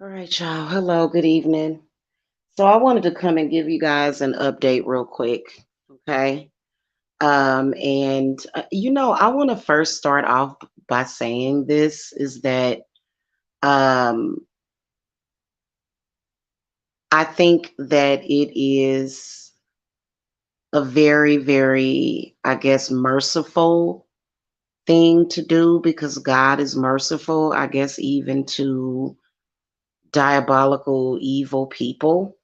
All right, y'all. Hello, good evening. So I wanted to come and give you guys an update real quick. Okay. I want to first start off by saying this is that um I think that it is a very, very, I guess, merciful thing to do because God is merciful, I guess, even to diabolical, evil people.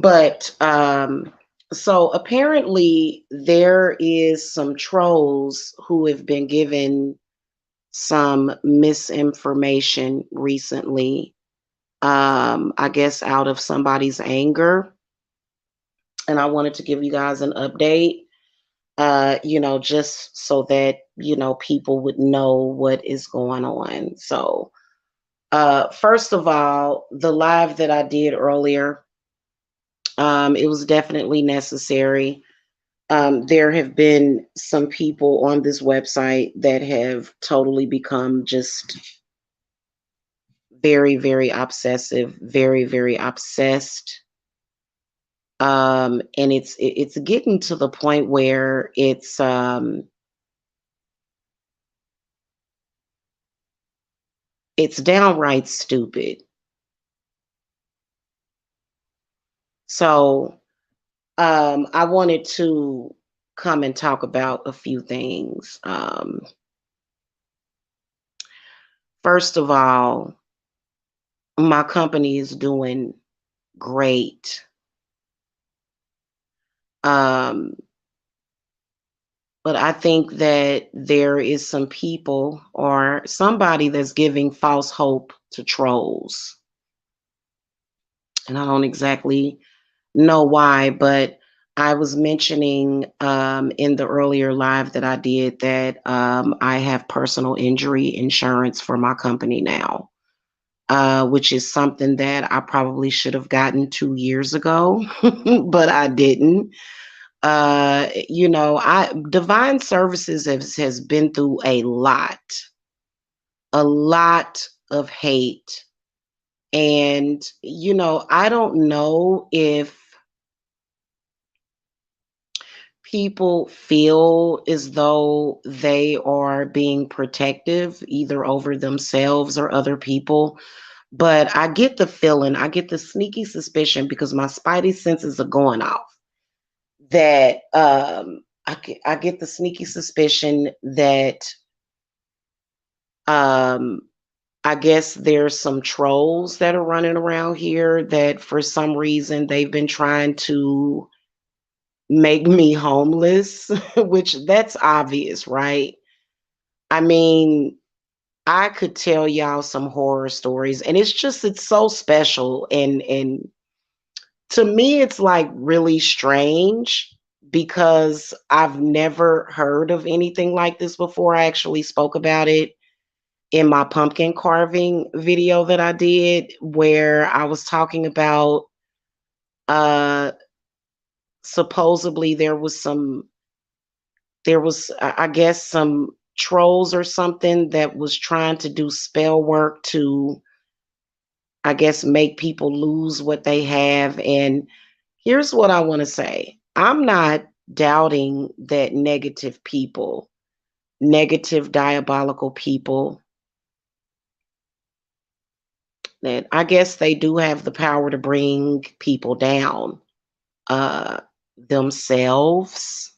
But apparently there is some trolls who have been given some misinformation recently. I guess out of somebody's anger, and I wanted to give you guys an update. Just so that people would know what is going on. So, first of all, the live that I did earlier, it was definitely necessary. There have been some people on this website that have totally become just very, very obsessive, very, very obsessed. And it's getting to the point where it's downright stupid. So I wanted to come and talk about a few things. First of all, my company is doing great. Um, but I think that there is some people or somebody that's giving false hope to trolls. And I don't exactly know why, but I was mentioning in the earlier live that I did that I have personal injury insurance for my company now, which is something that I probably should have gotten 2 years ago, but I didn't. I Divine Services has been through a lot of hate. And, I don't know if people feel as though they are being protective either over themselves or other people. But I get the feeling, I get the sneaky suspicion because my spidey senses are going off that I get the sneaky suspicion that um, I guess there's some trolls that are running around here that for some reason they've been trying to make me homeless, which that's obvious, right? I mean, I could tell y'all some horror stories and it's so special and to me it's like really strange because I've never heard of anything like this before. I actually spoke about it in my pumpkin carving video that I did where I was talking about uh supposedly I guess some trolls or something that was trying to do spell work to I guess make people lose what they have. And here's what I want to say. I'm not doubting that negative diabolical people, that I guess they do have the power to bring people down uh themselves,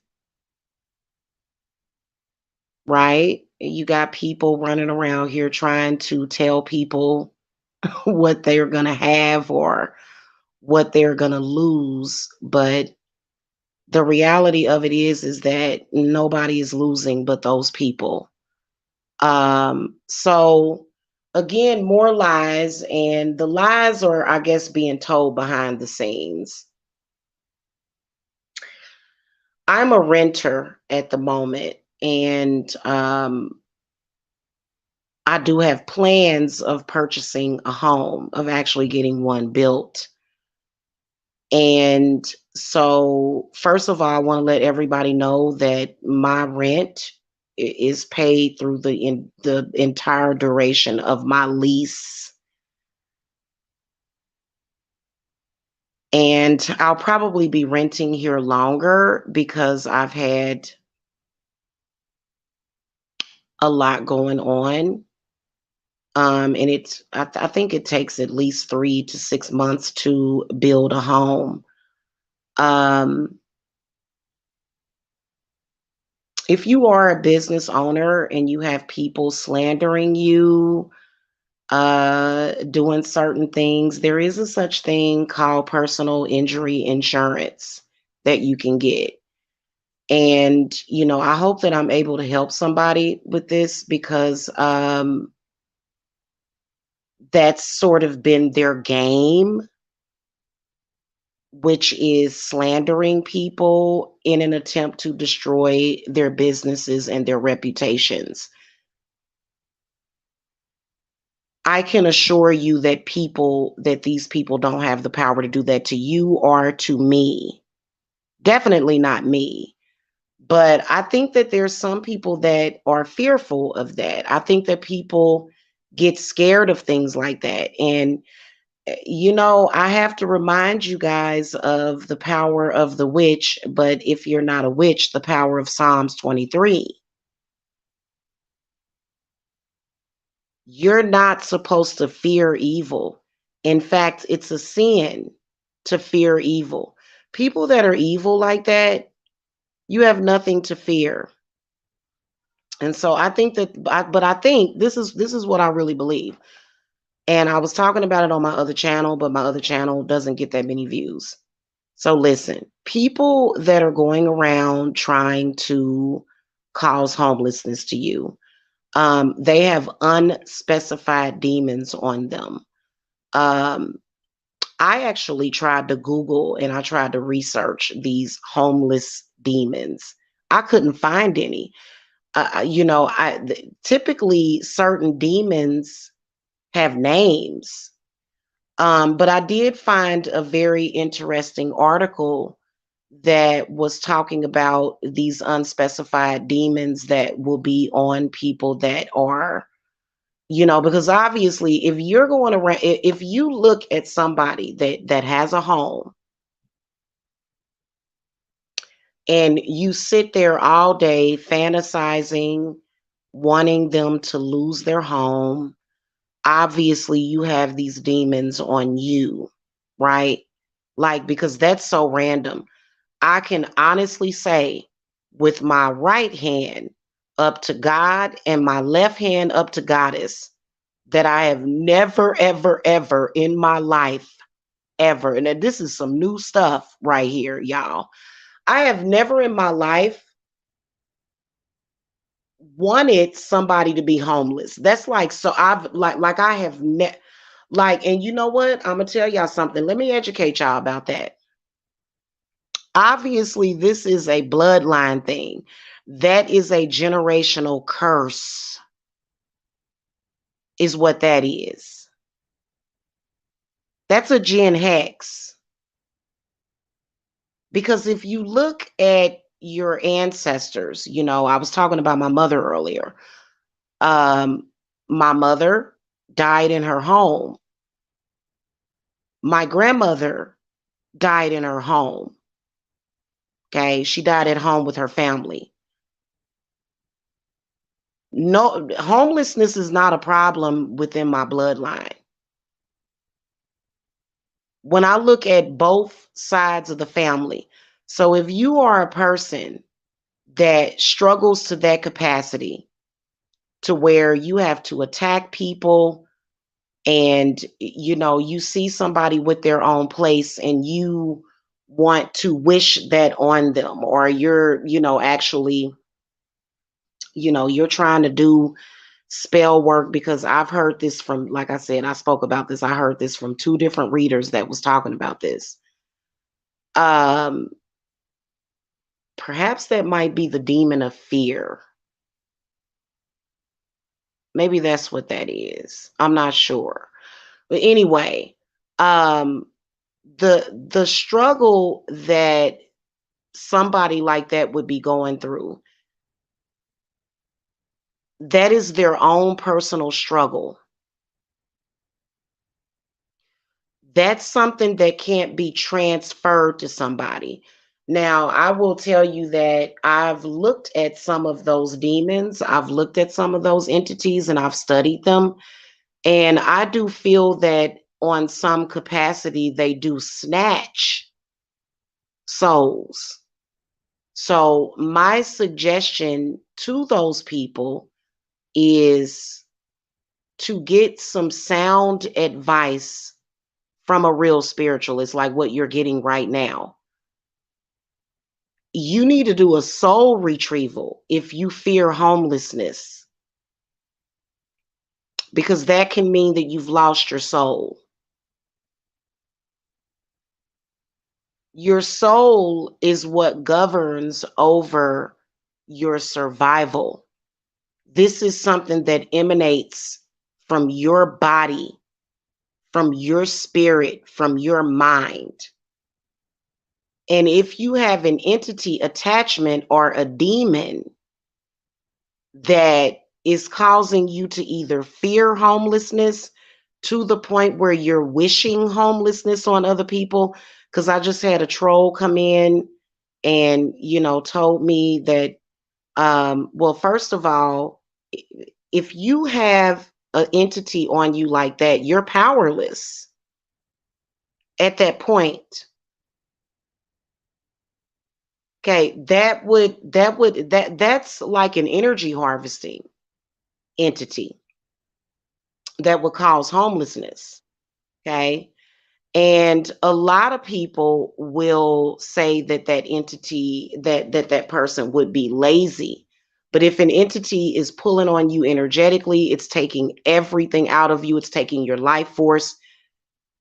right? You got people running around here trying to tell people what they're going to have or what they're going to lose, but the reality of it is that nobody is losing but those people. So again, more lies, and the lies are, I guess, being told behind the scenes. I'm a renter at the moment, and I do have plans of purchasing a home, of actually getting one built. And so, first of all, I want to let everybody know that my rent is paid through the entire duration of my lease. And I'll probably be renting here longer because I've had a lot going on. And I think it takes at least 3 to 6 months to build a home. Um, if you are a business owner and you have people slandering you, doing certain things, there is a such thing called personal injury insurance that you can get. And, I hope that I'm able to help somebody with this because that's sort of been their game, which is slandering people in an attempt to destroy their businesses and their reputations. I can assure you that these people don't have the power to do that to you or to me. Definitely not me. But I think that there's some people that are fearful of that. I think that people get scared of things like that. And, I have to remind you guys of the power of the witch. But if you're not a witch, the power of Psalms 23. You're not supposed to fear evil. In fact, it's a sin to fear evil. People that are evil like that, you have nothing to fear. And so I think but I think this is what I really believe. And I was talking about it on my other channel, but my other channel doesn't get that many views. So listen, people that are going around trying to cause homelessness to you, they have unspecified demons on them. Um, I actually tried to Google and I tried to research these homeless demons. I couldn't find any. Typically certain demons have names. But I did find a very interesting article that was talking about these unspecified demons that will be on people that are, because obviously if you're going around, if you look at somebody that has a home and you sit there all day fantasizing, wanting them to lose their home, obviously you have these demons on you, right? Like, because that's so random. I can honestly say, with my right hand up to God and my left hand up to Goddess, that I have never, ever, ever in my life, ever, and that this is some new stuff right here, y'all. I have never in my life wanted somebody to be homeless. That's like, so I've like I have like, and you know what? I'm gonna tell y'all something. Let me educate y'all about that. Obviously, this is a bloodline thing. That is a generational curse, is what that is. That's a gen hex. Because if you look at your ancestors, I was talking about my mother earlier. My mother died in her home. My grandmother died in her home. Okay. She died at home with her family. No, homelessness is not a problem within my bloodline. When I look at both sides of the family, so if you are a person that struggles to that capacity to where you have to attack people and you see somebody with their own place and you want to wish that on them, or you're actually you're trying to do spell work, because I've heard this from, like I said, I spoke about this, I heard this from two different readers that was talking about this. um Perhaps that might be the demon of fear. Maybe that's what that is. I'm not sure. But anyway, um the struggle that somebody like that would be going through, That is their own personal struggle. That's something that can't be transferred to somebody. Now, I will tell you that I've looked at some of those demons, I've looked at some of those entities, and I've studied them. And I do feel that on some capacity, they do snatch souls. So, my suggestion to those people is to get some sound advice from a real spiritualist, like what you're getting right now. You need to do a soul retrieval if you fear homelessness, because that can mean that you've lost your soul. Your soul is what governs over your survival. This is something that emanates from your body, from your spirit, from your mind. And if you have an entity attachment or a demon that is causing you to either fear homelessness to the point where you're wishing homelessness on other people, because I just had a troll come in and told me that well, first of all, if you have an entity on you like that, you're powerless at that point. Okay, that's like an energy harvesting entity that would cause homelessness. Okay. And a lot of people will say that that entity, that person would be lazy. But if an entity is pulling on you energetically, it's taking everything out of you, it's taking your life force,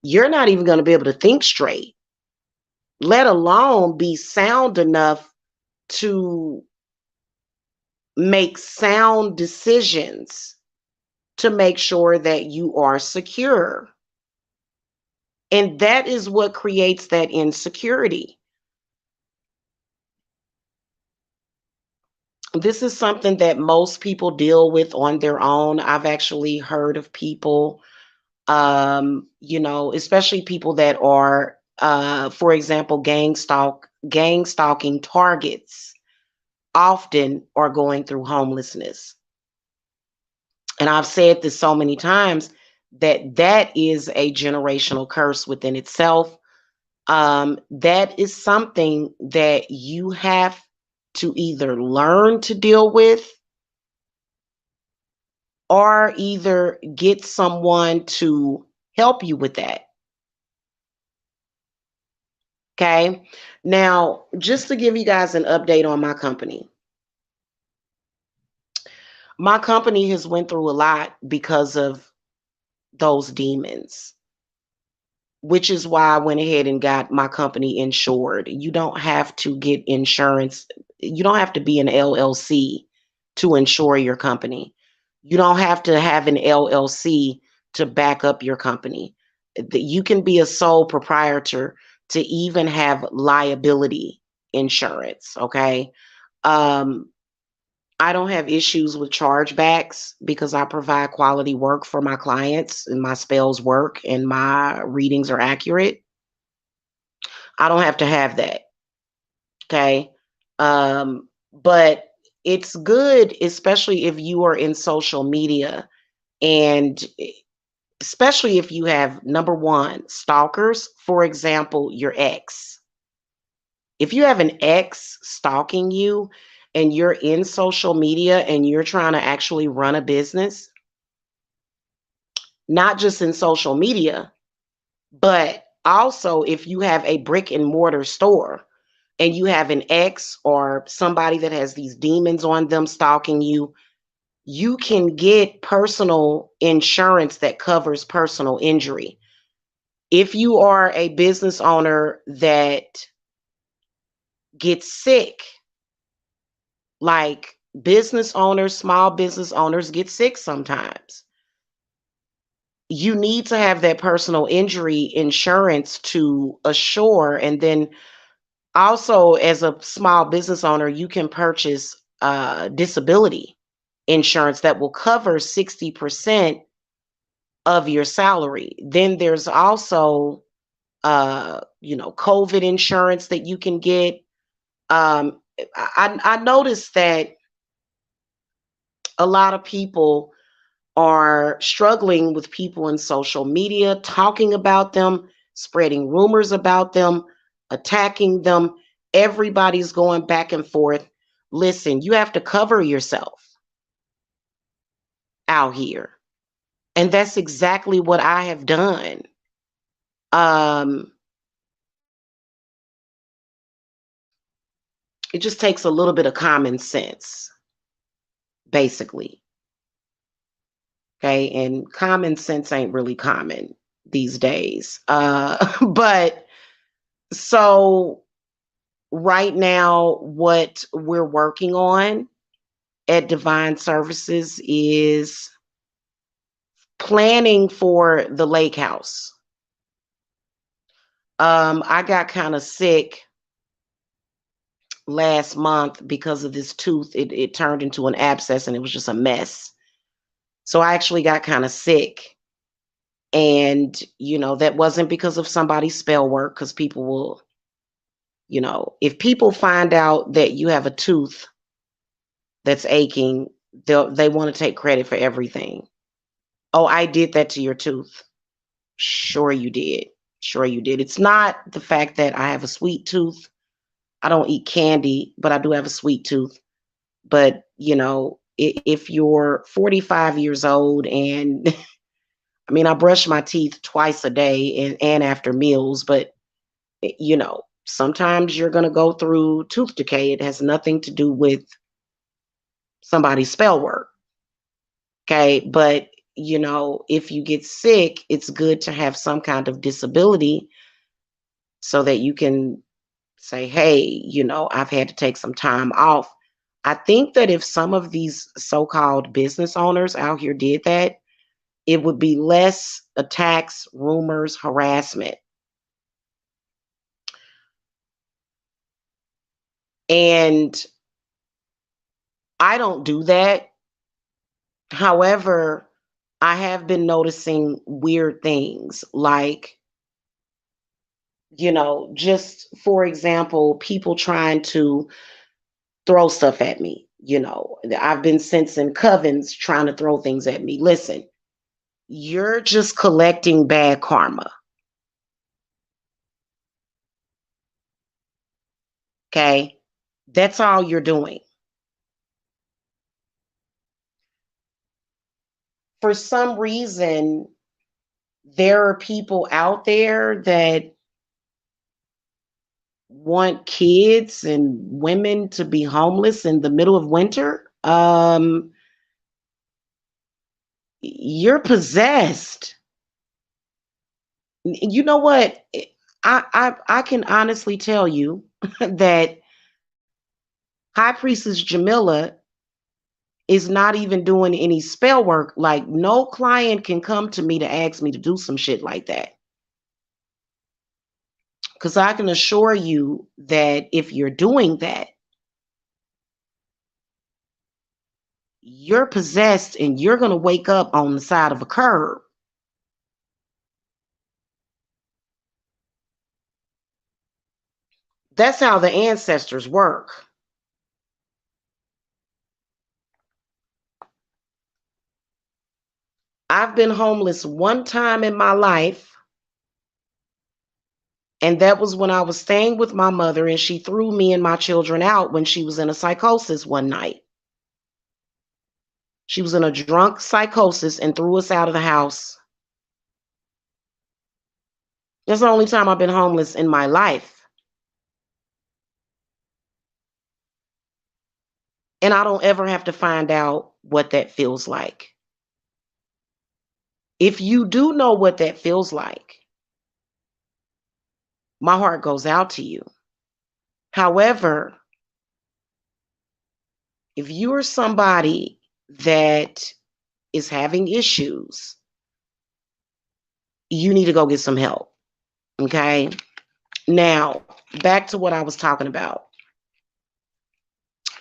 you're not even going to be able to think straight, let alone be sound enough to make sound decisions to make sure that you are secure. And that is what creates that insecurity. This is something that most people deal with on their own. I've actually heard of people, especially people that are, for example, gang stalking targets often are going through homelessness. And I've said this so many times that that is a generational curse within itself. That is something that you have to either learn to deal with or either get someone to help you with that. Okay. Now, just to give you guys an update on my company has went through a lot because of those demons, which is why I went ahead and got my company insured. You don't have to get insurance. You don't have to be an LLC to insure your company. You don't have to have an LLC to back up your company. You can be a sole proprietor to even have liability insurance. Okay. Um, I don't have issues with chargebacks because I provide quality work for my clients and my spells work and my readings are accurate. I don't have to have that. Okay. But it's good, especially if you are in social media and especially if you have number one, stalkers, for example, your ex. If you have an ex stalking you and you're in social media and you're trying to actually run a business, not just in social media, but also if you have a brick and mortar store and you have an ex or somebody that has these demons on them stalking you, you can get personal insurance that covers personal injury. If you are a business owner that gets sick, like business owners, small business owners get sick sometimes. You need to have that personal injury insurance to assure. And then also, as a small business owner, you can purchase disability. insurance that will cover 60% of your salary. Then there's also COVID insurance that you can get. I noticed that a lot of people are struggling with people in social media, talking about them, spreading rumors about them, attacking them. Everybody's going back and forth. Listen, you have to cover yourself out here. And that's exactly what I have done. Um, it just takes a little bit of common sense, basically. Okay. And common sense ain't really common these days. But so right now, what we're working on at Divine Services is planning for the lake house. I got kind of sick last month because of this tooth. It turned into an abscess and it was just a mess. So I actually got kind of sick. And, that wasn't because of somebody's spell work, because people will, if people find out that you have a tooth that's aching, they want to take credit for everything. Oh, I did that to your tooth. Sure you did. Sure you did. It's not the fact that I have a sweet tooth. I don't eat candy, but I do have a sweet tooth. But, if you're 45 years old and I mean, I brush my teeth twice a day and after meals, but sometimes you're going to go through tooth decay. It has nothing to do with somebody's spell work. Okay. But, if you get sick, it's good to have some kind of disability so that you can say, hey, I've had to take some time off. I think that if some of these so called business owners out here did that, it would be less attacks, rumors, harassment. And I don't do that. However, I have been noticing weird things like, just for example, people trying to throw stuff at me. I've been sensing covens trying to throw things at me. Listen, you're just collecting bad karma. Okay. That's all you're doing. For some reason, there are people out there that want kids and women to be homeless in the middle of winter. You're possessed. You know what? I can honestly tell you that High Priestess Jamila is not even doing any spell work. Like, no client can come to me to ask me to do some shit like that. Because I can assure you that if you're doing that, you're possessed and you're going to wake up on the side of a curb. That's how the ancestors work. I've been homeless one time in my life, and that was when I was staying with my mother and she threw me and my children out when she was in a psychosis one night. She was in a drunk psychosis and threw us out of the house. That's the only time I've been homeless in my life. And I don't ever have to find out what that feels like. If you do know what that feels like, my heart goes out to you. However, if you are somebody that is having issues, you need to go get some help. Okay. Now, back to what I was talking about.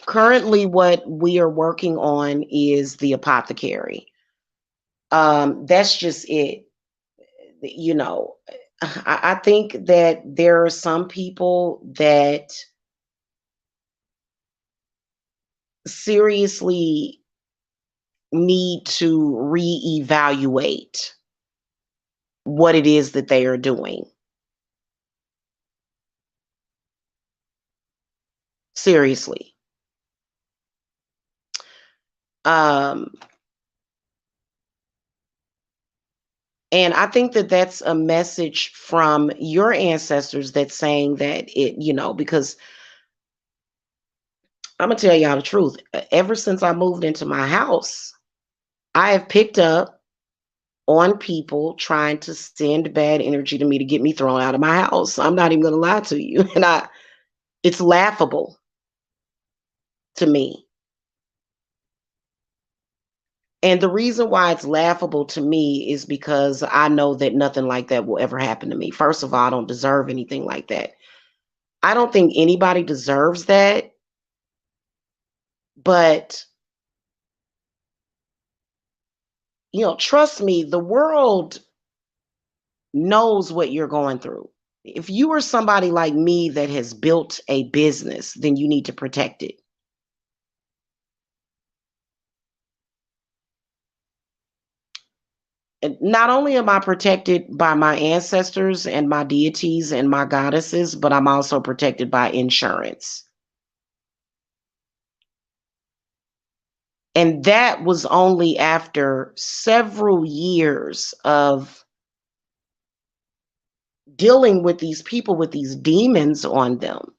Currently, what we are working on is the apothecary. That's just it. You know, I think that there are some people that seriously need to reevaluate what it is that they are doing. Seriously. Um, and I think that that's a message from your ancestors that's saying that because I'm gonna tell y'all the truth. Ever since I moved into my house, I have picked up on people trying to send bad energy to me to get me thrown out of my house. I'm not even gonna lie to you. And it's laughable to me. And the reason why it's laughable to me is because I know that nothing like that will ever happen to me. First of all, I don't deserve anything like that. I don't think anybody deserves that, but trust me, the world knows what you're going through. If you are somebody like me that has built a business, then you need to protect it. And not only am I protected by my ancestors and my deities and my goddesses, but I'm also protected by insurance. And that was only after several years of dealing with these people with these demons on them.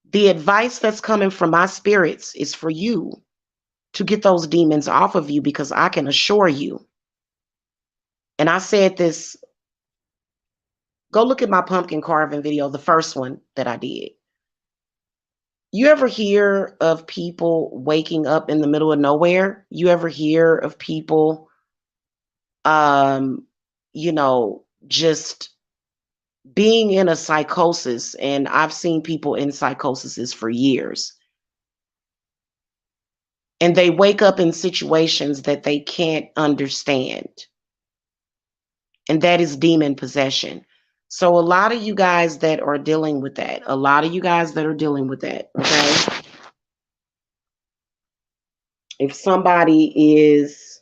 The advice that's coming from my spirits is for you to get those demons off of you, because I can assure you, and I said this, go look at my pumpkin carving video, the first one that I did. You ever hear of people waking up in the middle of nowhere? You ever hear of people, just being in a psychosis? And I've seen people in psychoses for years. And they wake up in situations that they can't understand. And that is demon possession. So a lot of you guys that are dealing with that, okay? If somebody is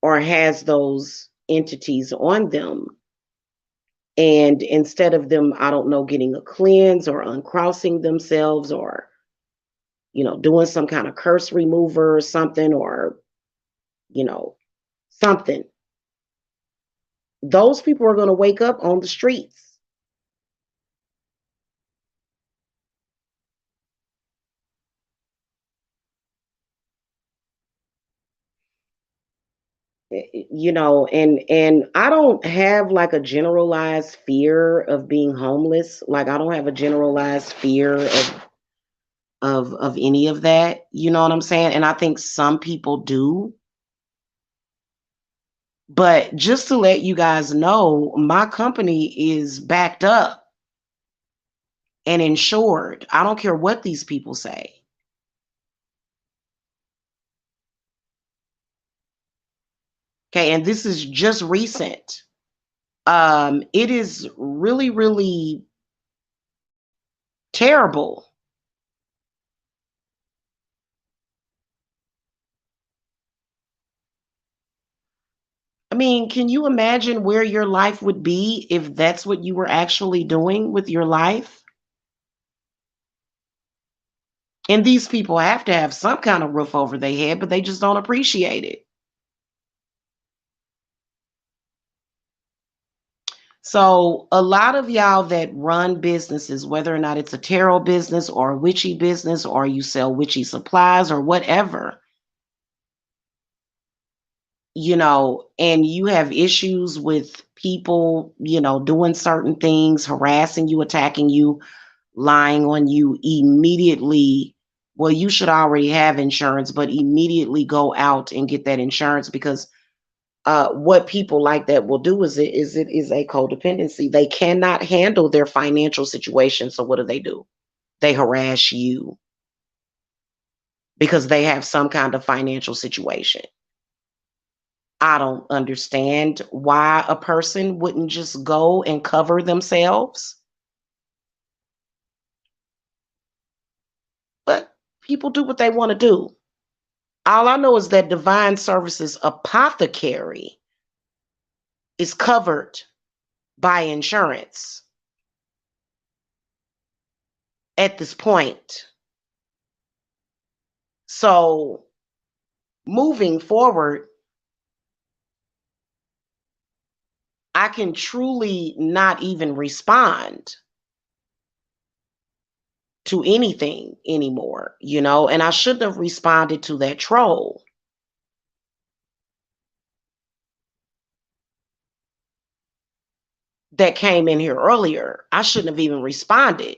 or has those entities on them, and instead of them, I don't know, getting a cleanse or uncrossing themselves or, doing some kind of curse remover or something, or, something, those people are going to wake up on the streets. And I don't have like a generalized fear of being homeless. Like, I don't have a generalized fear of any of that. You know what I'm saying? And I think some people do. But just to let you guys know, my company is backed up and insured. I don't care what these people say. Okay, and this is just recent. It is really, really terrible. I mean, can you imagine where your life would be if that's what you were actually doing with your life? And these people have to have some kind of roof over their head, but they just don't appreciate it. So, a lot of y'all that run businesses, whether or not it's a tarot business or a witchy business, or you sell witchy supplies or whatever, and you have issues with people, doing certain things, harassing you, attacking you, lying on you, immediately, well, you should already have insurance, but immediately go out and get that insurance, because what people like that will do it is a codependency. They cannot handle their financial situation. So what do? They harass you because they have some kind of financial situation. I don't understand why a person wouldn't just go and cover themselves, but people do what they want to do. All I know is that Divine Services Apothecary is covered by insurance at this point. So moving forward, I can truly not even respond to anything anymore, and I shouldn't have responded to that troll that came in here earlier. I shouldn't have even responded.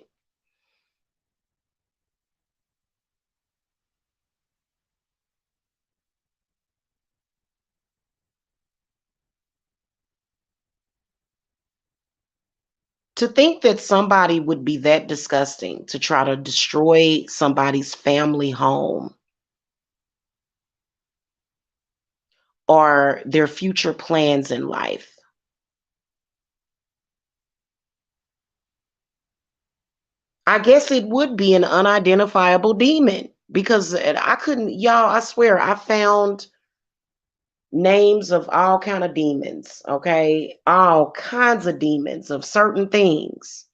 To think that somebody would be that disgusting to try to destroy somebody's family home or their future plans in life. I guess it would be an unidentifiable demon because I couldn't, y'all, I swear I found names of all kind of demons, okay? All kinds of demons of certain things.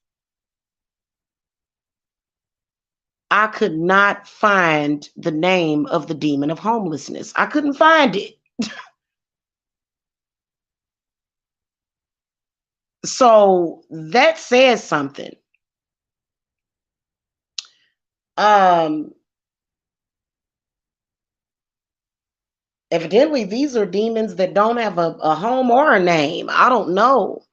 I could not find the name of the demon of homelessness. I couldn't find it. So that says something. Um, Evidently, these are demons that don't have a home or a name. I don't know.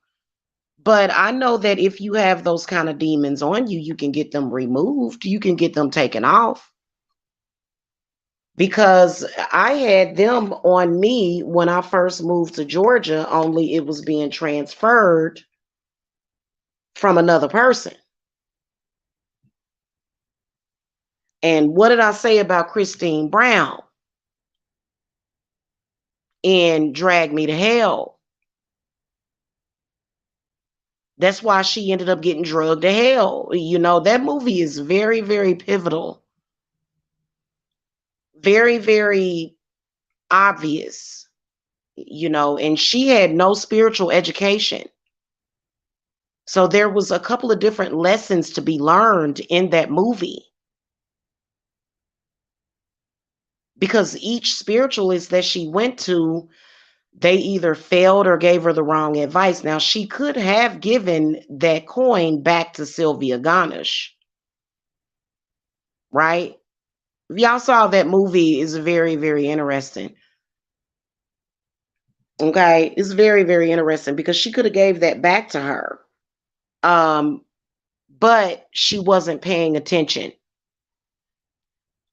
But I know that if you have those kind of demons on you, you can get them removed. You can get them taken off. Because I had them on me when I first moved to Georgia, only it was being transferred from another person. And what did I say about Christine Brown in Drag Me to Hell? That's why she ended up getting drugged to hell. That movie is very, very pivotal, very, very obvious, and she had no spiritual education. So there was a couple of different lessons to be learned in that movie because each spiritualist that she went to, they either failed or gave her the wrong advice. Now, she could have given that coin back to Sylvia Ganesh, right? If y'all saw that movie, is very, very interesting. Okay, it's very, very interesting because she could have gave that back to her. Um, but she wasn't paying attention.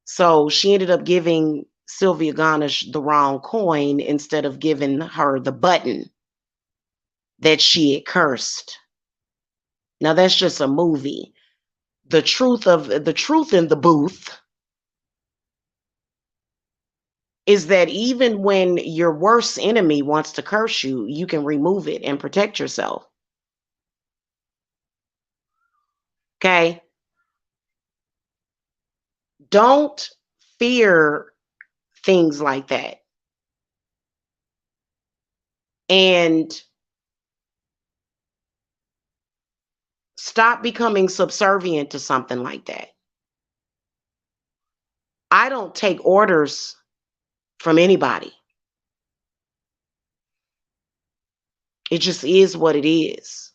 So she ended up giving Sylvia Ganesh the wrong coin instead of giving her the button that she had cursed. Now that's just a movie. The truth in the booth is that even when your worst enemy wants to curse you, you can remove it and protect yourself. Okay? Don't fear things like that. And stop becoming subservient to something like that. I don't take orders from anybody. It just is what it is.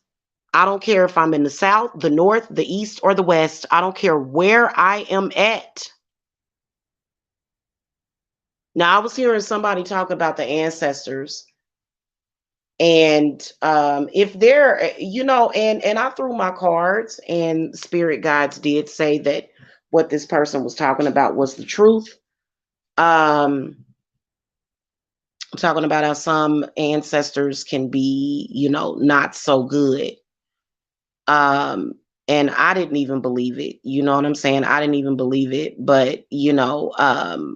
I don't care if I'm in the South, the North, the East, or the West. I don't care where I am at. Now, I was hearing somebody talk about the ancestors, and if they're, and I threw my cards, and spirit guides did say that what this person was talking about was the truth. Um, I'm talking about how some ancestors can be, not so good. Um, and I didn't even believe it. You know what I'm saying? I didn't even believe it. But I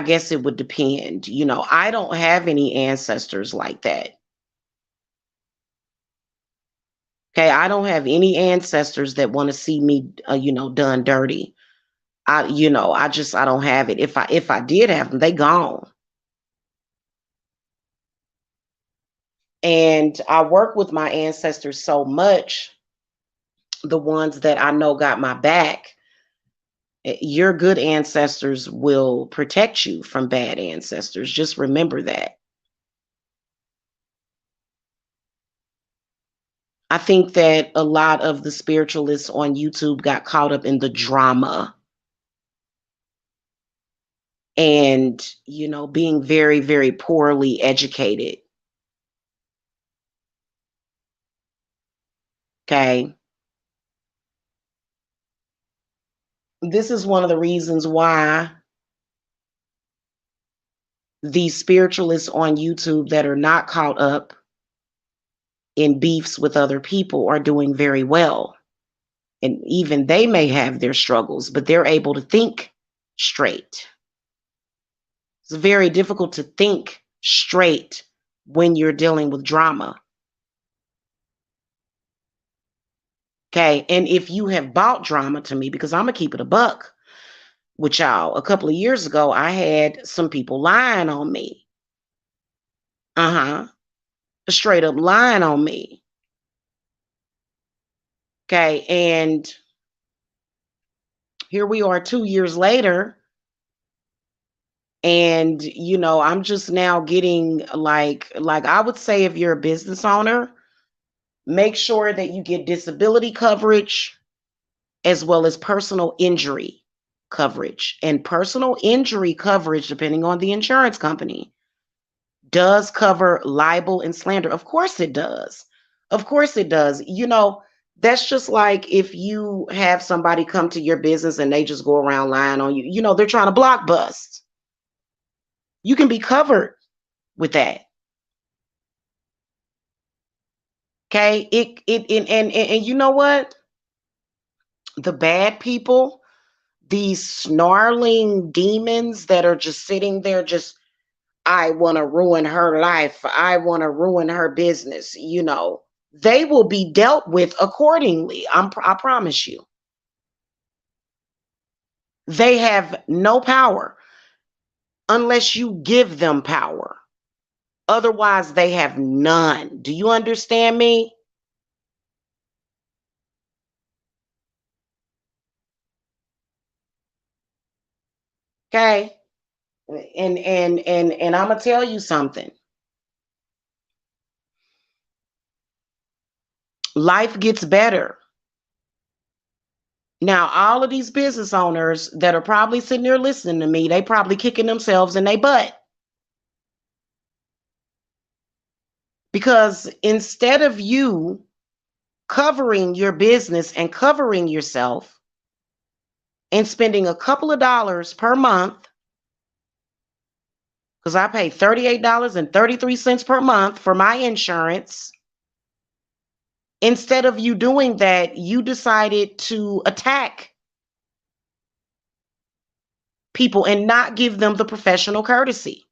guess it would depend. I don't have any ancestors like that. Okay, I don't have any ancestors that want to see me, done dirty. I don't have it. If I did have them, they gone. And I work with my ancestors so much, the ones that I know got my back. Your good ancestors will protect you from bad ancestors. Just remember that. I think that a lot of the spiritualists on YouTube got caught up in the drama and, being very, very poorly educated. Okay. This is one of the reasons why these spiritualists on YouTube that are not caught up in beefs with other people are doing very well. And even they may have their struggles, but they're able to think straight. It's very difficult to think straight when you're dealing with drama. Okay. And if you have bought drama to me, because I'm going to keep it a buck with y'all, a couple of years ago, I had some people lying on me. Uh huh. Straight up lying on me. Okay. And here we are 2 years later. And I'm just now getting like I would say, if you're a business owner, make sure that you get disability coverage as well as personal injury coverage. And personal injury coverage, depending on the insurance company, does cover libel and slander. Of course it does. Of course it does. That's just like if you have somebody come to your business and they just go around lying on you. They're trying to block bust. You can be covered with that. Okay? And you know what? The bad people, these snarling demons that are just sitting there, just, I want to ruin her life. I want to ruin her business. They will be dealt with accordingly. I promise you. They have no power unless you give them power. Otherwise, they have none. Do you understand me? Okay. And I'm gonna tell you something. Life gets better. Now, all of these business owners that are probably sitting there listening to me, they probably kicking themselves in their butt. Because instead of you covering your business and covering yourself and spending a couple of dollars per month, because I pay $38.33 per month for my insurance, instead of you doing that, you decided to attack people and not give them the professional courtesy.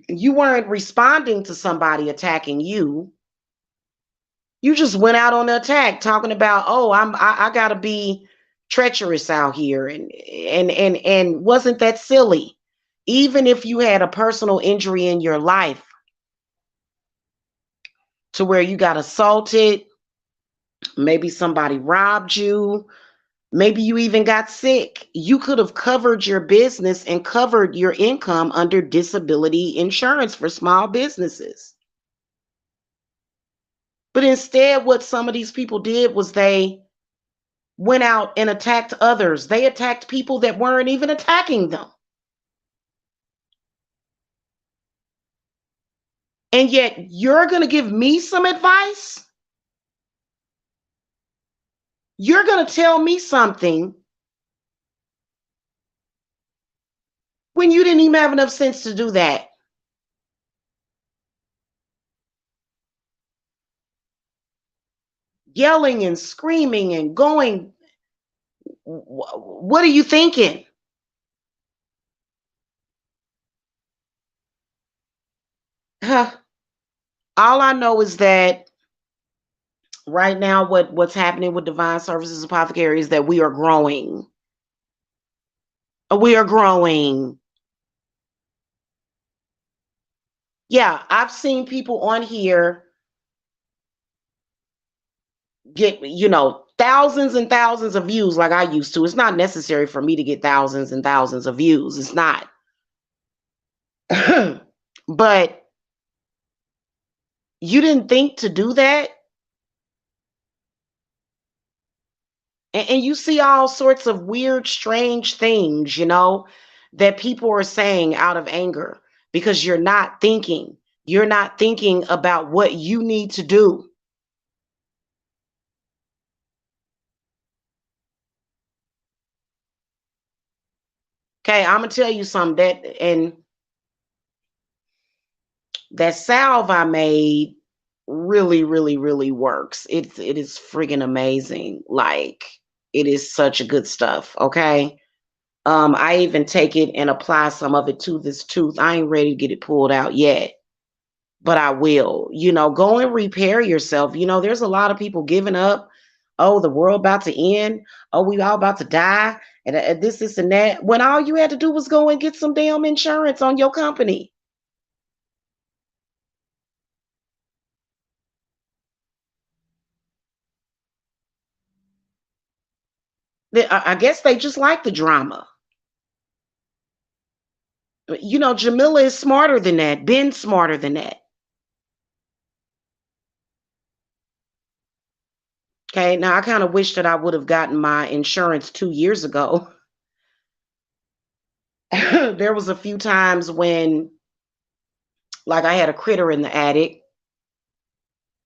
You weren't responding to somebody attacking you. You just went out on the attack talking about, oh, I gotta be treacherous out here, and wasn't that silly? Even if you had a personal injury in your life to where you got assaulted, maybe somebody robbed you, maybe you even got sick, you could have covered your business and covered your income under disability insurance for small businesses. But instead, what some of these people did was they went out and attacked others. They attacked people that weren't even attacking them. And yet, you're going to give me some advice? You're going to tell me something when you didn't even have enough sense to do that. Yelling and screaming and going, what are you thinking? Huh. All I know is that right now, what's happening with Divine Services Apothecary is that we are growing. We are growing. Yeah, I've seen people on here get, thousands and thousands of views like I used to. It's not necessary for me to get thousands and thousands of views. It's not. But you didn't think to do that. And you see all sorts of weird, strange things, that people are saying out of anger because you're not thinking. You're not thinking about what you need to do. Okay, I'm gonna tell you something that salve I made really, really, really works. It is friggin' amazing. Like it is such good stuff. Okay. I even take it and apply some of it to this tooth. I ain't ready to get it pulled out yet, but I will. Go and repair yourself. There's a lot of people giving up. Oh, the world about to end. Oh, we all about to die. And this, and that. When all you had to do was go and get some damn insurance on your company. I guess they just like the drama. Jamila is smarter than that. Ben's smarter than that. Okay. Now I kind of wish that I would have gotten my insurance 2 years ago. There was a few times when, like, I had a critter in the attic,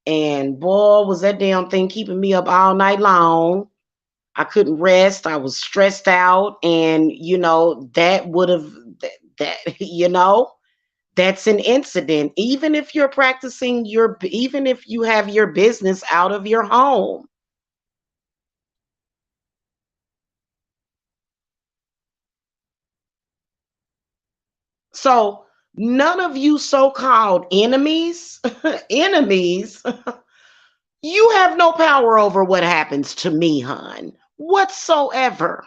and boy, was that damn thing keeping me up all night long. I couldn't rest. I was stressed out, and that would have that that's an incident. Even if you're even if you have your business out of your home. So none of you so-called enemies, enemies, you have no power over what happens to me, hon, whatsoever.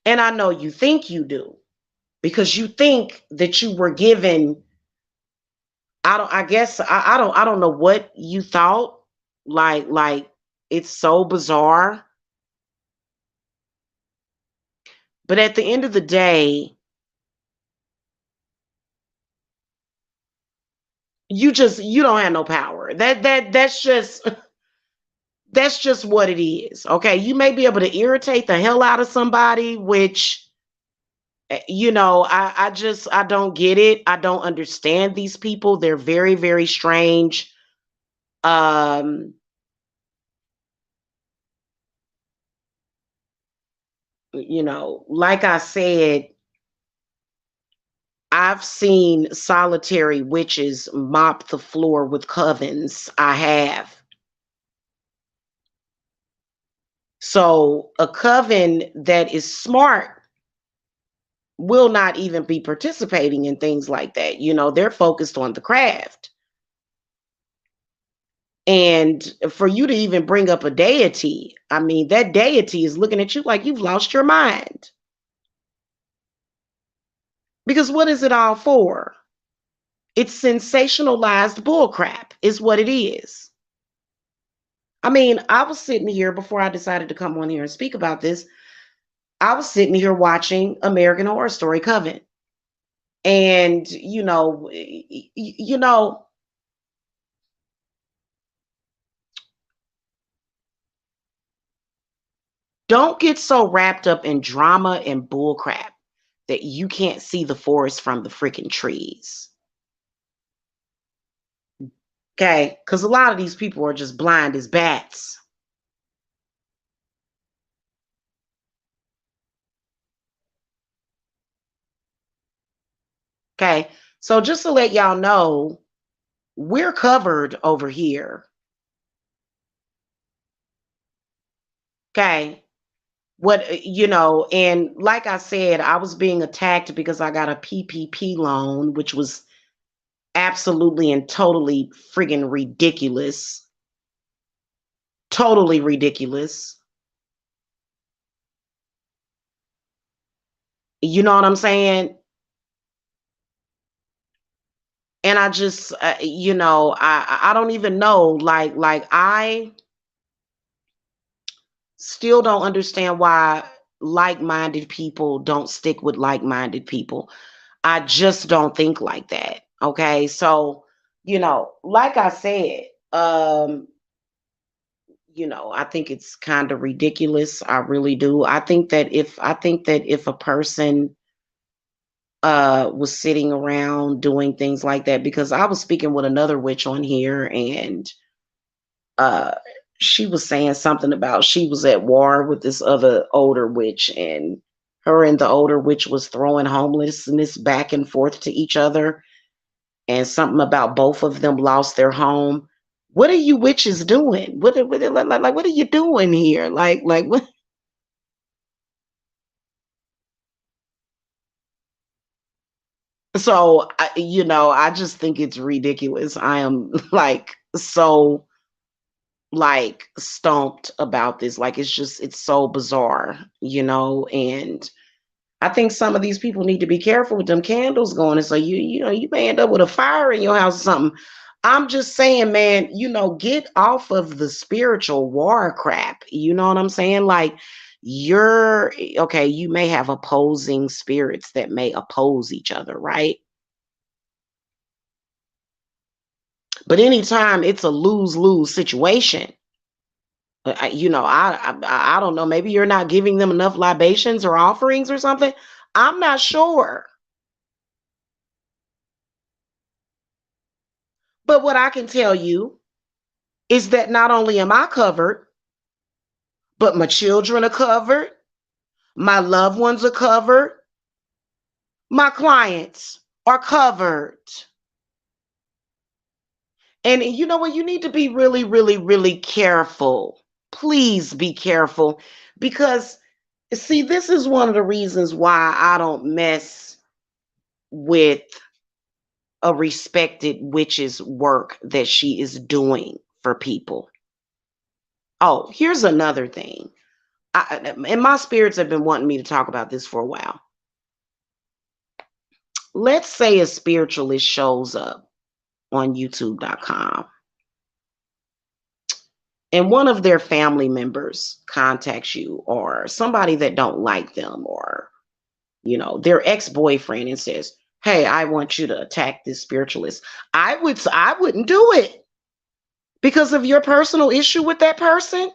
And I know you think you do because you think that you were given. I guess I don't know what you thought. Like it's so bizarre. But at the end of the day, you don't have no power. That's just what it is. Okay. You may be able to irritate the hell out of somebody, which I don't get it. I don't understand these people. They're very, very strange. Um, like I said, I've seen solitary witches mop the floor with covens. I have. So a coven that is smart will not even be participating in things like that. They're focused on the craft. And for you to even bring up a deity, I mean, that deity is looking at you like you've lost your mind. Because what is it all for? It's sensationalized bullcrap, is what it is. I mean, I was sitting here before I decided to come on here and speak about this. I was sitting here watching American Horror Story Coven. And, don't get so wrapped up in drama and bullcrap that you can't see the forest from the freaking trees. Okay? Because a lot of these people are just blind as bats. Okay. So just to let y'all know, we're covered over here. Okay. And like I said, I was being attacked because I got a PPP loan, which was absolutely and totally friggin' ridiculous. Totally ridiculous. You know what I'm saying? And I just, I don't even know. Like I still don't understand why like-minded people don't stick with like-minded people. I just don't think like that. Okay. So, like I said, I think it's kind of ridiculous. I really do. I think that if a person was sitting around doing things like that, because I was speaking with another witch on here, and uh she was saying something about she was at war with this other older witch, and her and the older witch was throwing homelessness back and forth to each other, and something about both of them lost their home. What are you witches doing? What are you doing here? Like what? So I just think it's ridiculous. I am like so like stumped about this. Like it's so bizarre, and I think some of these people need to be careful with them candles going, and so you may end up with a fire in your house or something. I'm just saying, man, get off of the spiritual war crap. You know what I'm saying? Like you're okay, you may have opposing spirits that may oppose each other, right? But anytime it's a lose-lose situation, I don't know. Maybe you're not giving them enough libations or offerings or something. I'm not sure. But what I can tell you is that not only am I covered, but my children are covered, my loved ones are covered, my clients are covered. And you know what? You need to be really, really, really careful. Please be careful because, see, this is one of the reasons why I don't mess with a respected witch's work that she is doing for people. Oh, here's another thing. And my spirits have been wanting me to talk about this for a while. Let's say a spiritualist shows up on youtube.com and one of their family members contacts you, or somebody that don't like them, or their ex-boyfriend, and says, "Hey, I want you to attack this spiritualist." I wouldn't do it because of your personal issue with that person,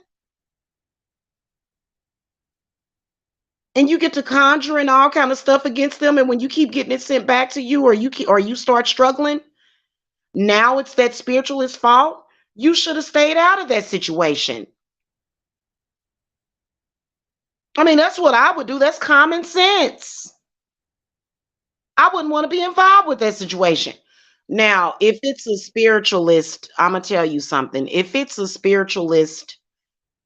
and you get to conjuring all kind of stuff against them, and when you keep getting it sent back to you, or you start struggling, now it's that spiritualist's fault. You should have stayed out of that situation. I mean, that's what I would do. That's common sense. I wouldn't want to be involved with that situation. Now, if it's a spiritualist, I'm gonna tell you something. If it's a spiritualist,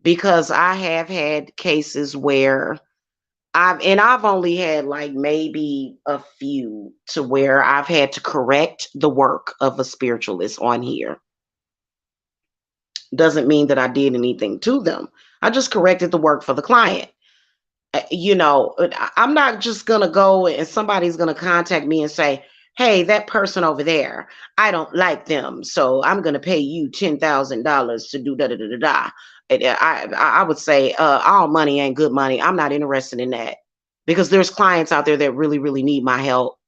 because I have had cases where I've only had like maybe a few to where I've had to correct the work of a spiritualist on here. Doesn't mean that I did anything to them. I just corrected the work for the client. I'm not just gonna go and somebody's gonna contact me and say, "Hey, that person over there, I don't like them, so I'm gonna pay you $10,000 to do da da da da da." I would say, all money ain't good money. I'm not interested in that because there's clients out there that really, really need my help,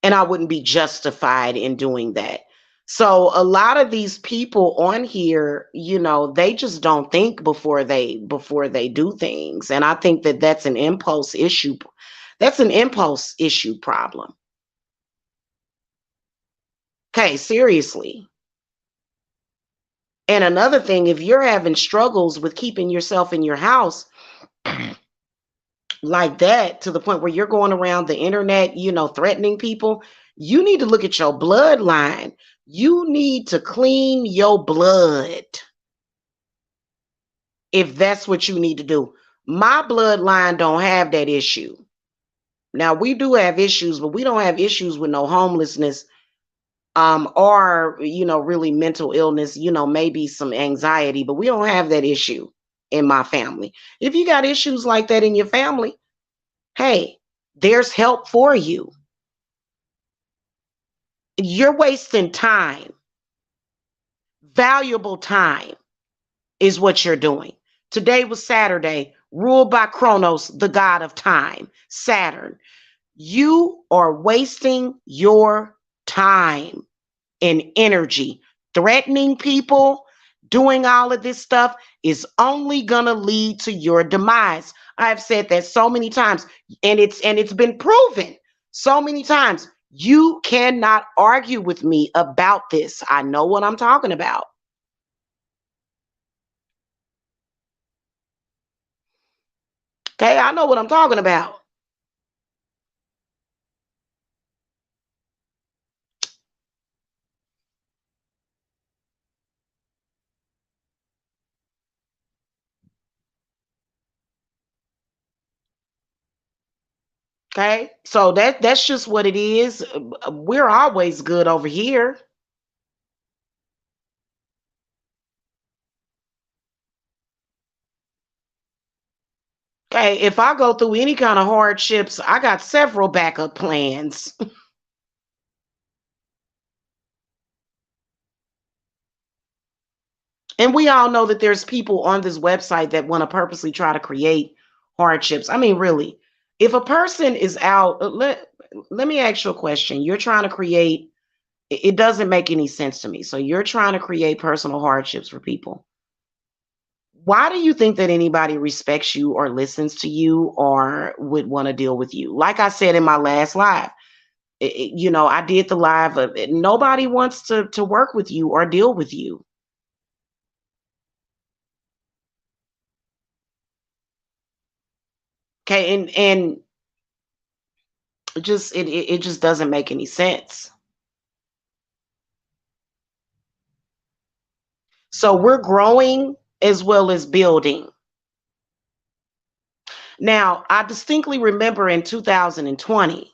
and I wouldn't be justified in doing that. So a lot of these people on here, they just don't think before they do things, and I think that that's an impulse issue. That's an impulse issue problem. Okay, seriously. And another thing, if you're having struggles with keeping yourself in your house, like that to the point where you're going around the internet, threatening people, you need to look at your bloodline. You need to clean your blood if that's what you need to do. My bloodline don't have that issue. Now we do have issues, but we don't have issues with no homelessness, or really mental illness, maybe some anxiety, but we don't have that issue in my family. If you got issues like that in your family, hey, there's help for you. You're wasting time. Valuable time is what you're doing. Today was Saturday, ruled by Kronos, the god of time, Saturn. You are wasting your time and energy. Threatening people, doing all of this stuff is only going to lead to your demise. I've said that so many times, and it's been proven so many times. You cannot argue with me about this. I know what I'm talking about. Okay, I know what I'm talking about. Okay, so that's just what it is. We're always good over here. Okay, if I go through any kind of hardships, I got several backup plans. And we all know that there's people on this website that want to purposely try to create hardships. I mean, really, if a person is out, let me ask you a question. You're trying to create, it doesn't make any sense to me. So you're trying to create personal hardships for people. Why do you think that anybody respects you or listens to you or would want to deal with you? Like I said in my last live, I did the live of it. Nobody wants to work with you or deal with you. Okay, and it just doesn't make any sense. So we're growing as well as building. Now, I distinctly remember in 2020,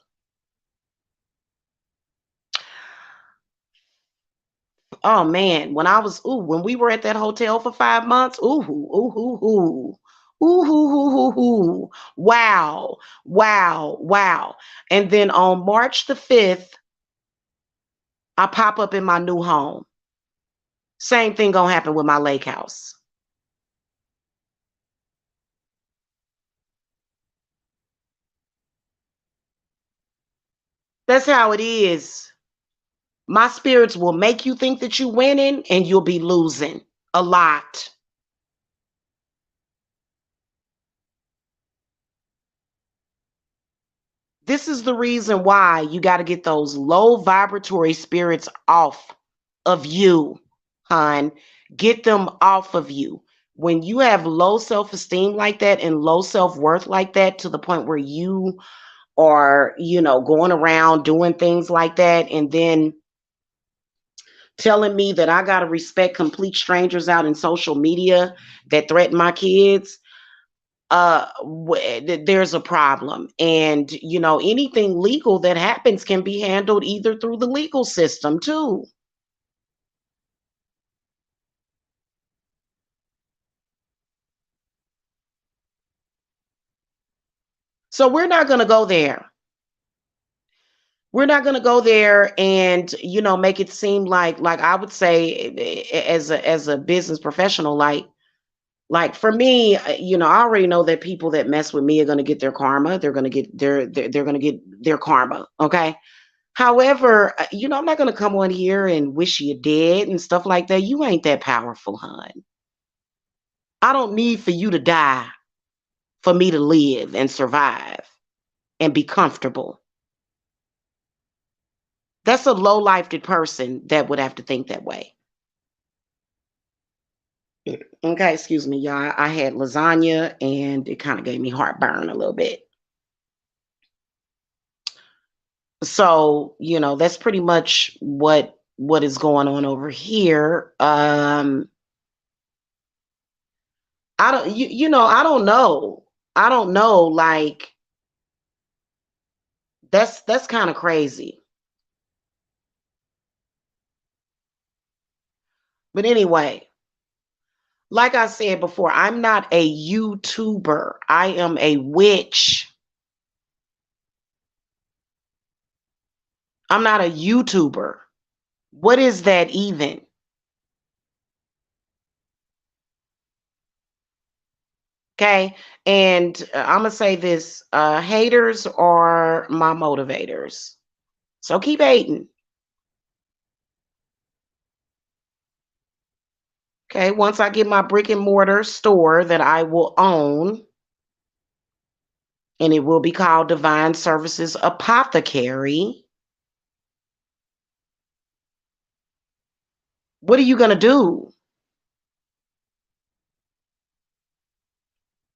oh man, when we were at that hotel for 5 months, ooh, wow, wow, wow. And then on March the 5th, I pop up in my new home. Same thing gonna happen with my lake house. That's how it is. My spirits will make you think that you're winning and you'll be losing a lot. This is the reason why you got to get those low vibratory spirits off of you, hon. Get them off of you. When you have low self esteem like that and low self worth like that, to the point where you are, going around doing things like that, and then telling me that I got to respect complete strangers out in social media that threaten my kids, there's a problem. And anything legal that happens can be handled either through the legal system too. So we're not going to go there. We're not going to go there and make it seem like I would say, as a business professional, like for me, I already know that people that mess with me are going to get their karma. They're going to get they're going to get their karma. Okay. However, I'm not going to come on here and wish you dead and stuff like that. You ain't that powerful, hon. I don't need for you to die for me to live and survive and be comfortable. That's a low-lifed person that would have to think that way. Okay, excuse me, y'all. I had lasagna and it kind of gave me heartburn a little bit. So, that's pretty much what is going on over here. I don't I don't know. I don't know, like that's kind of crazy. But anyway, like I said before, I'm not a YouTuber. I am a witch. I'm not a YouTuber. What is that even? Okay. And I'm going to say this, haters are my motivators. So keep hating. Okay. Once I get my brick and mortar store that I will own, and it will be called Divine Services Apothecary, what are you going to do?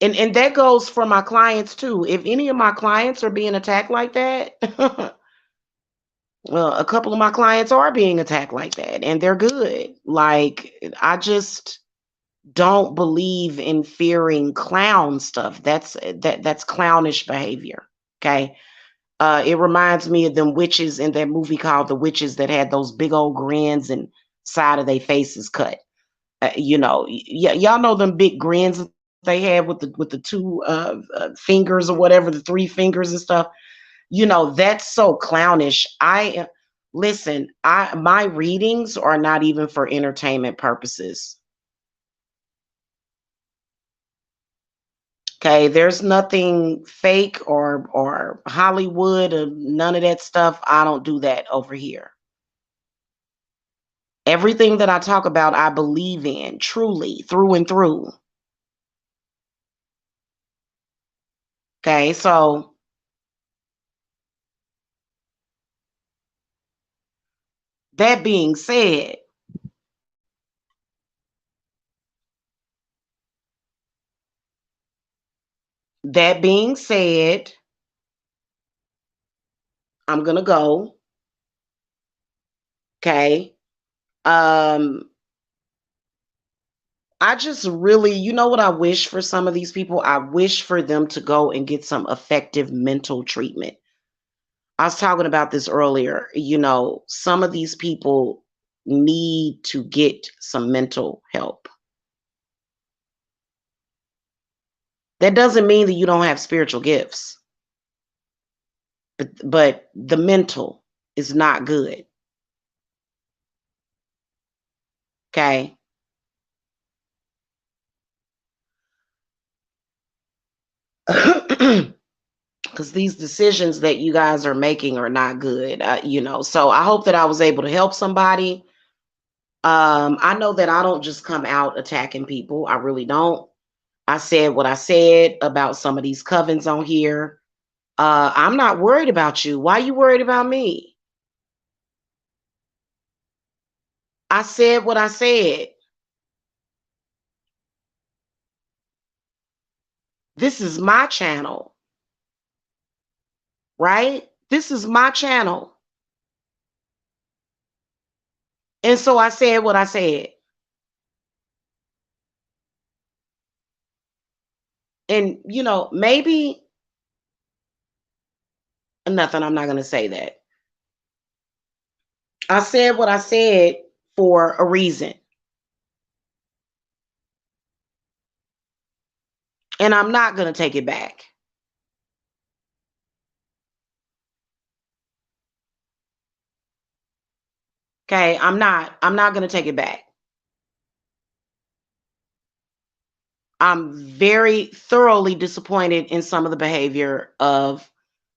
And that goes for my clients too. If any of my clients are being attacked like that, well, a couple of my clients are being attacked like that, and they're good. Like, I just don't believe in fearing clown stuff. That's clownish behavior. Okay. It reminds me of them witches in that movie called The Witches that had those big old grins and side of their faces cut. Y'all know them big grins they had with the two fingers or whatever, the three fingers and stuff. That's so clownish. Listen, I my readings are not even for entertainment purposes. Okay, there's nothing fake or Hollywood or none of that stuff. I don't do that over here. Everything that I talk about, I believe in truly through and through. Okay, so that being said, that being said, I'm gonna go. Okay. Um, I just really, what I wish for some of these people? I wish for them to go and get some effective mental treatment. I was talking about this earlier. Some of these people need to get some mental help. That doesn't mean that you don't have spiritual gifts, but the mental is not good. Okay. Because these decisions that you guys are making are not good. So I hope that I was able to help somebody. I know that I don't just come out attacking people. I really don't. I said what I said about some of these covens on here. I'm not worried about you. Why are you worried about me? I said what I said. This is my channel, right? This is my channel. And so I said what I said. And, maybe nothing, I'm not going to say that. I said what I said for a reason. And I'm not going to take it back. Okay, I'm not going to take it back. I'm very thoroughly disappointed in some of the behavior of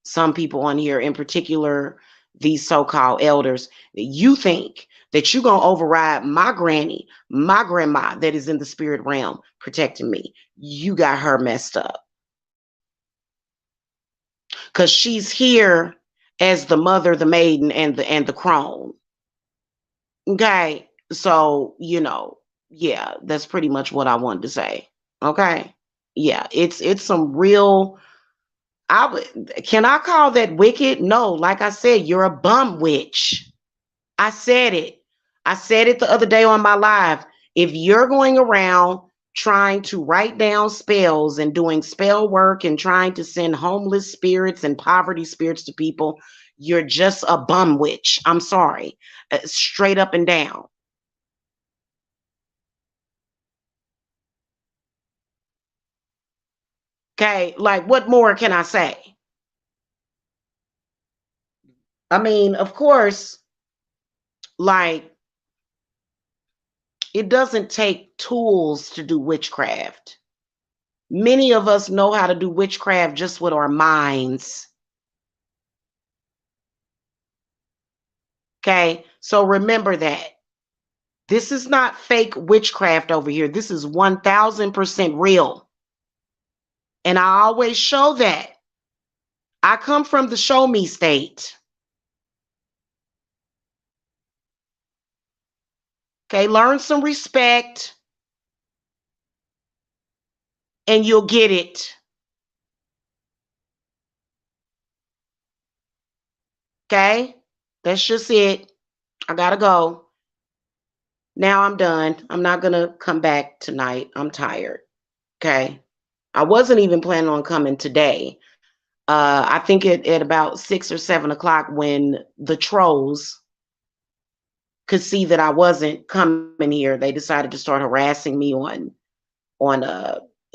some people on here, in particular, these so-called elders. You think that you're going to override my granny, my grandma that is in the spirit realm protecting me. You got her messed up because she's here as the mother, the maiden, and the crone. Okay, so Yeah, that's pretty much what I wanted to say. Okay. Yeah, it's some real can I call that wicked? No, like I said, you're a bum witch. I said it. I said it the other day on my live. If you're going around trying to write down spells and doing spell work and trying to send homeless spirits and poverty spirits to people, you're just a bum witch. I'm sorry. Straight up and down. Okay. Like, what more can I say? I mean, of course, like, it doesn't take tools to do witchcraft. Many of us know how to do witchcraft just with our minds. Okay. So remember that. This is not fake witchcraft over here. This is 1000% real. And I always show that. I come from the show me state. Okay. Learn some respect and you'll get it. Okay. That's just it. I got to go. Now I'm done. I'm not going to come back tonight. I'm tired. Okay. I wasn't even planning on coming today. I think at about 6 or 7 o'clock, when the trolls could see that I wasn't coming here, they decided to start harassing me on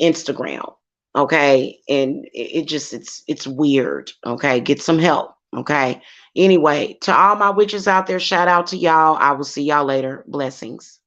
Instagram. Okay, and it just it's weird. Okay, get some help. Okay. Anyway, to all my witches out there, shout out to y'all. I will see y'all later. Blessings.